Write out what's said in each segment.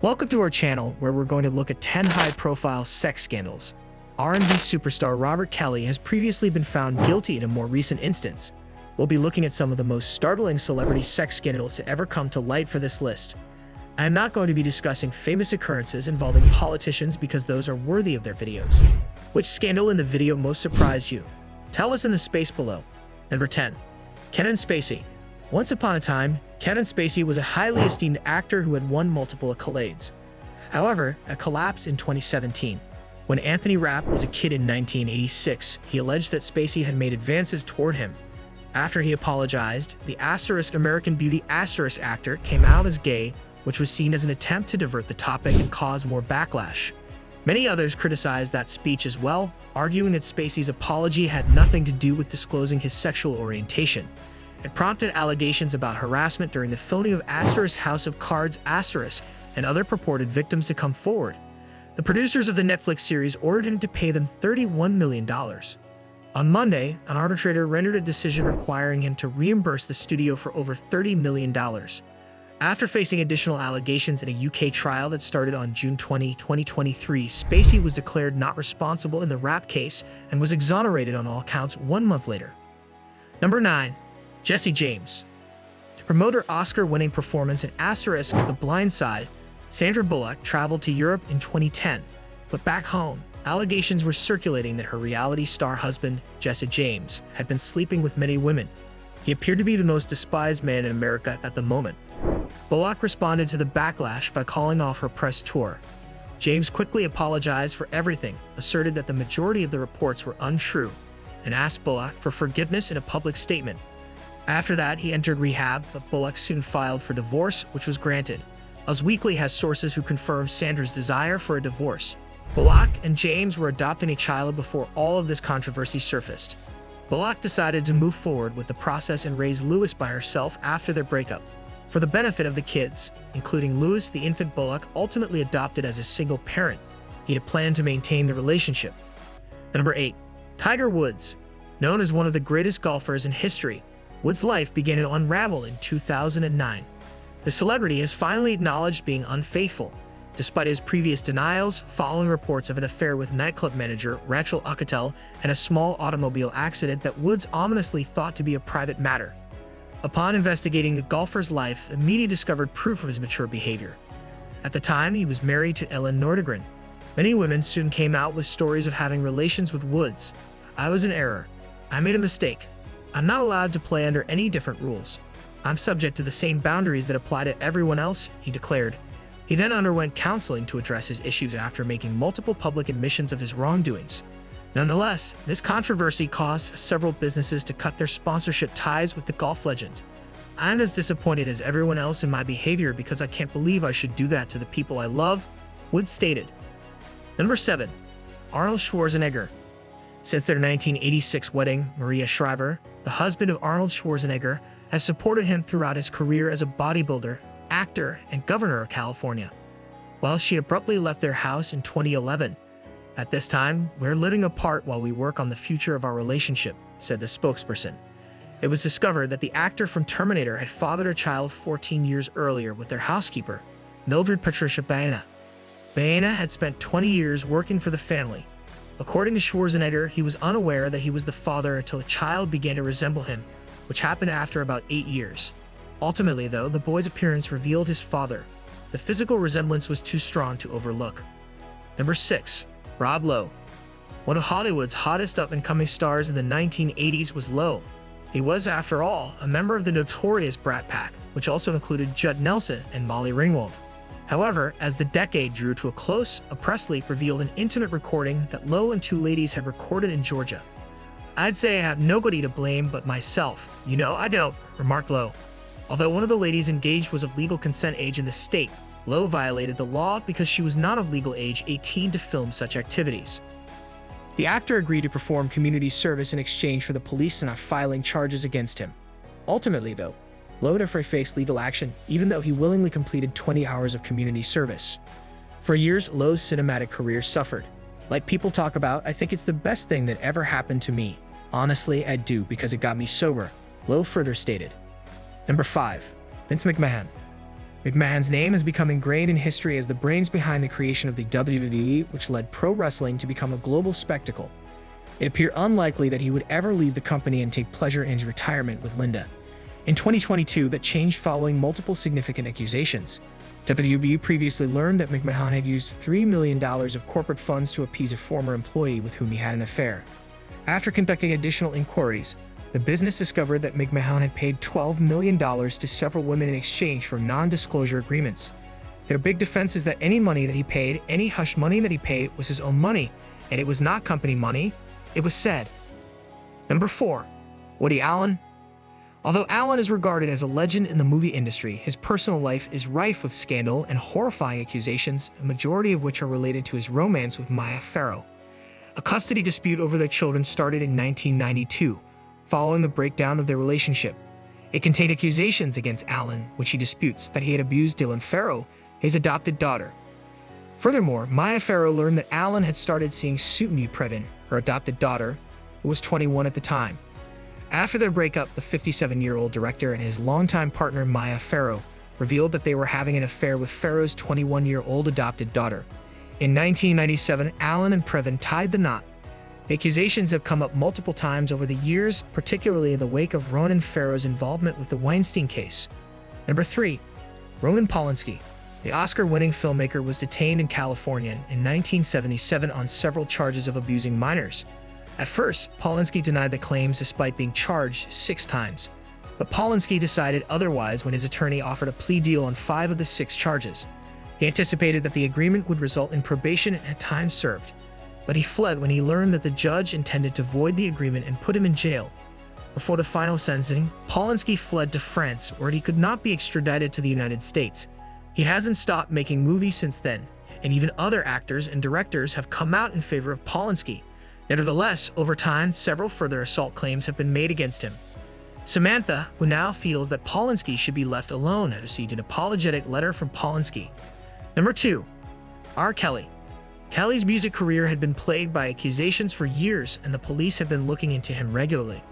Welcome to our channel, where we're going to look at 10 high-profile sex scandals. R&B superstar Robert Kelly has previously been found guilty in a more recent instance. We'll be looking at some of the most startling celebrity sex scandals to ever come to light for this list. I am not going to be discussing famous occurrences involving politicians because those are worthy of their videos. Which scandal in the video most surprised you? Tell us in the space below. Number 10. Kevin Spacey. Once upon a time, Kevin Spacey was a highly esteemed actor who had won multiple accolades. However, a collapse in 2017. When Anthony Rapp was a kid in 1986, he alleged that Spacey had made advances toward him. After he apologized, the American Beauty actor came out as gay, which was seen as an attempt to divert the topic and cause more backlash. Many others criticized that speech as well, arguing that Spacey's apology had nothing to do with disclosing his sexual orientation. It prompted allegations about harassment during the filming of House of Cards and other purported victims to come forward. The producers of the Netflix series ordered him to pay them $31 million. On Monday, an arbitrator rendered a decision requiring him to reimburse the studio for over $30 million. After facing additional allegations in a UK trial that started on June 20, 2023, Spacey was declared not responsible in the Rapp case and was exonerated on all counts 1 month later. Number 9. Jessie James. To promote her Oscar-winning performance in The Blind Side, Sandra Bullock traveled to Europe in 2010. But back home, allegations were circulating that her reality star husband, Jesse James, had been sleeping with many women. He appeared to be the most despised man in America at the moment. Bullock responded to the backlash by calling off her press tour. James quickly apologized for everything, asserted that the majority of the reports were untrue, and asked Bullock for forgiveness in a public statement. After that, he entered rehab, but Bullock soon filed for divorce, which was granted. Us Weekly has sources who confirm Sandra's desire for a divorce. Bullock and James were adopting a child before all of this controversy surfaced. Bullock decided to move forward with the process and raise Lewis by herself after their breakup. For the benefit of the kids, including Lewis, the infant Bullock ultimately adopted as a single parent. He had planned to maintain the relationship. Number 8. Tiger Woods. Known as one of the greatest golfers in history, Woods' life began to unravel in 2009. The celebrity has finally acknowledged being unfaithful, despite his previous denials following reports of an affair with nightclub manager Rachel Uchitel and a small automobile accident that Woods ominously thought to be a private matter. Upon investigating the golfer's life, the media discovered proof of his mature behavior. At the time, he was married to Ellen Nordegren. Many women soon came out with stories of having relations with Woods. "I was in error. I made a mistake. I'm not allowed to play under any different rules. I'm subject to the same boundaries that apply to everyone else," he declared. He then underwent counseling to address his issues after making multiple public admissions of his wrongdoings. Nonetheless, this controversy caused several businesses to cut their sponsorship ties with the golf legend. "I'm as disappointed as everyone else in my behavior because I can't believe I should do that to the people I love," Woods stated. Number 7. Arnold Schwarzenegger. Since their 1986 wedding, Maria Shriver, the husband of Arnold Schwarzenegger, has supported him throughout his career as a bodybuilder, actor, and governor of California. While she abruptly left their house in 2011, "At this time, we're living apart while we work on the future of our relationship," said the spokesperson. It was discovered that the actor from Terminator had fathered a child 14 years earlier with their housekeeper, Mildred Patricia Baena. Baena had spent 20 years working for the family. According to Schwarzenegger, he was unaware that he was the father until a child began to resemble him, which happened after about 8 years. Ultimately, though, the boy's appearance revealed his father. The physical resemblance was too strong to overlook. Number 6. Rob Lowe. One of Hollywood's hottest up-and-coming stars in the 1980s was Lowe. He was, after all, a member of the notorious Brat Pack, which also included Judd Nelson and Molly Ringwald. However, as the decade drew to a close, a press leak revealed an intimate recording that Lowe and 2 ladies had recorded in Georgia. "I'd say I have nobody to blame but myself. You know I don't," remarked Lowe. Although one of the ladies engaged was of legal consent age in the state, Lowe violated the law because she was not of legal age 18 to film such activities. The actor agreed to perform community service in exchange for the police not filing charges against him. Ultimately, though, Lowe never faced legal action, even though he willingly completed 20 hours of community service. For years, Lowe's cinematic career suffered. "Like people talk about, I think it's the best thing that ever happened to me. Honestly, I do because it got me sober," Lowe further stated. Number 5. Vince McMahon. McMahon's name has become ingrained in history as the brains behind the creation of the WWE, which led pro wrestling to become a global spectacle. It appeared unlikely that he would ever leave the company and take pleasure in his retirement with Linda. In 2022, that changed following multiple significant accusations. WWE previously learned that McMahon had used $3 million of corporate funds to appease a former employee with whom he had an affair. After conducting additional inquiries, the business discovered that McMahon had paid $12 million to several women in exchange for non-disclosure agreements. Their big defense is that any money that he paid, any hush money that he paid, was his own money, and it was not company money, it was said. Number 4. Woody Allen. Although Allen is regarded as a legend in the movie industry, his personal life is rife with scandal and horrifying accusations, a majority of which are related to his romance with Mia Farrow. A custody dispute over their children started in 1992, following the breakdown of their relationship. It contained accusations against Allen, which he disputes, that he had abused Dylan Farrow, his adopted daughter. Furthermore, Mia Farrow learned that Allen had started seeing Sutton Previn, her adopted daughter, who was 21 at the time. After their breakup, the 57-year-old director and his longtime partner Mia Farrow revealed that they were having an affair with Farrow's 21-year-old adopted daughter. In 1997, Allen and Previn tied the knot. The accusations have come up multiple times over the years, particularly in the wake of Ronan Farrow's involvement with the Weinstein case. Number 3. Roman Polanski. The Oscar-winning filmmaker was detained in California in 1977 on several charges of abusing minors. At first, Polanski denied the claims despite being charged 6 times. But Polanski decided otherwise when his attorney offered a plea deal on 5 of the 6 charges. He anticipated that the agreement would result in probation and time served. But he fled when he learned that the judge intended to void the agreement and put him in jail. Before the final sentencing, Polanski fled to France, where he could not be extradited to the United States. He hasn't stopped making movies since then, and even other actors and directors have come out in favor of Polanski. Nevertheless, over time, several further assault claims have been made against him. Samantha, who now feels that Polanski should be left alone, has received an apologetic letter from Polanski. Number 2. R. Kelly. Kelly's music career had been plagued by accusations for years, and the police have been looking into him regularly.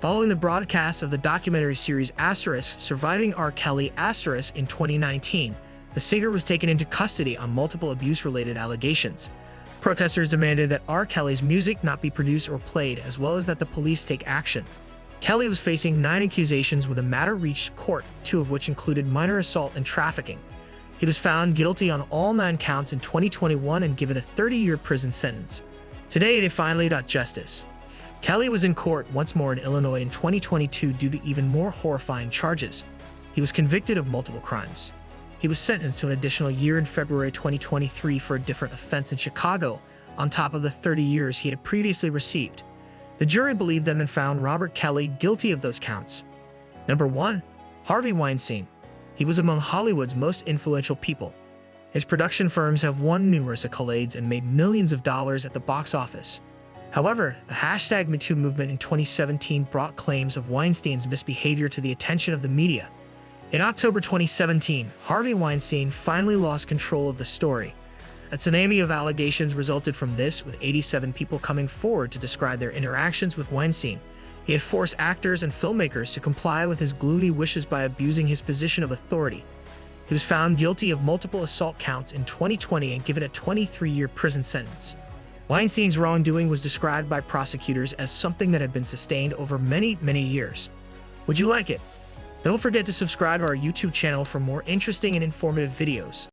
Following the broadcast of the documentary series Asterisk, Surviving R. Kelly Asterisk in 2019, the singer was taken into custody on multiple abuse-related allegations. Protesters demanded that R. Kelly's music not be produced or played, as well as that the police take action. Kelly was facing 9 accusations when the matter reached court, 2 of which included minor assault and trafficking. He was found guilty on all 9 counts in 2021 and given a 30-year prison sentence. Today, they finally got justice. Kelly was in court once more in Illinois in 2022 due to even more horrifying charges. He was convicted of multiple crimes. He was sentenced to an additional year in February 2023 for a different offense in Chicago, on top of the 30 years he had previously received. The jury believed them and found Robert Kelly guilty of those counts. Number 1. Harvey Weinstein. He was among Hollywood's most influential people. His production firms have won numerous accolades and made millions of dollars at the box office. However, the #MeToo movement in 2017 brought claims of Weinstein's misbehavior to the attention of the media. In October 2017, Harvey Weinstein finally lost control of the story. A tsunami of allegations resulted from this, with 87 people coming forward to describe their interactions with Weinstein. He had forced actors and filmmakers to comply with his gloomy wishes by abusing his position of authority. He was found guilty of multiple assault counts in 2020 and given a 23-year prison sentence. Weinstein's wrongdoing was described by prosecutors as something that had been sustained over many, many years. Would you like it? Don't forget to subscribe to our YouTube channel for more interesting and informative videos.